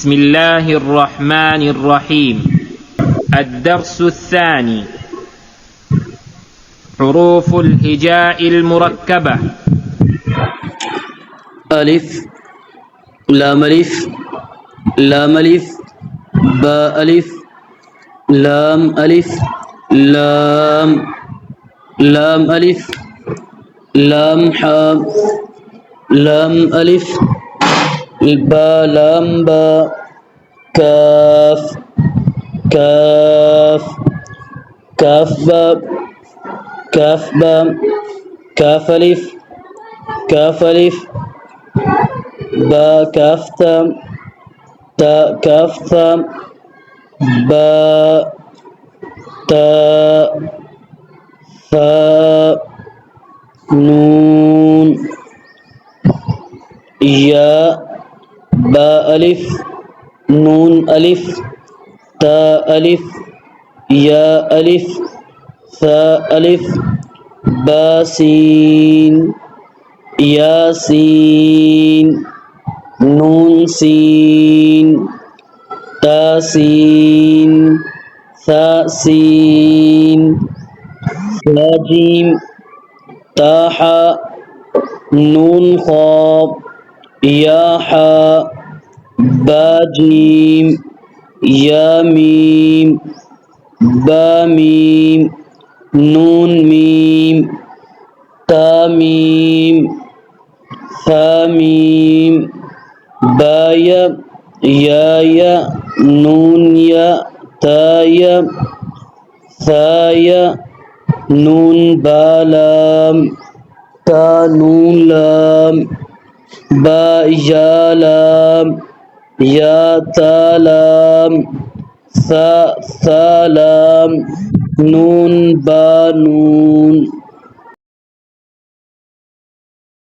بسم الله الرحمن الرحيم. الدرس الثاني: حروف الهجاء المركبة. ألف، لام ألف، لام ألف، باء ألف، لام ألف، لام لام ألف، لام حاء، لام ألف، با لام با، كاف كاف، كاف با، كاف با، كاف ألف، كاف ألف، با كاف تام، تا كاف تام، با تا ثاء نون يا با ألف، نون ألف، تا ألف، يا ألف، ثاء ألف، با سين، يا سين، نون سين، تا سين، ثاء سين، ثا جيم، تا حاء، نون خاء، يا حاء، با جيم، يا ميم، با ميم، نون ميم، تا ميم، ثا ميم، با يا نون يا، تا يا، ثا يا، نون با لام، تا نون لام، با يا لام، يا تا لام، ثا لام، نون با نون.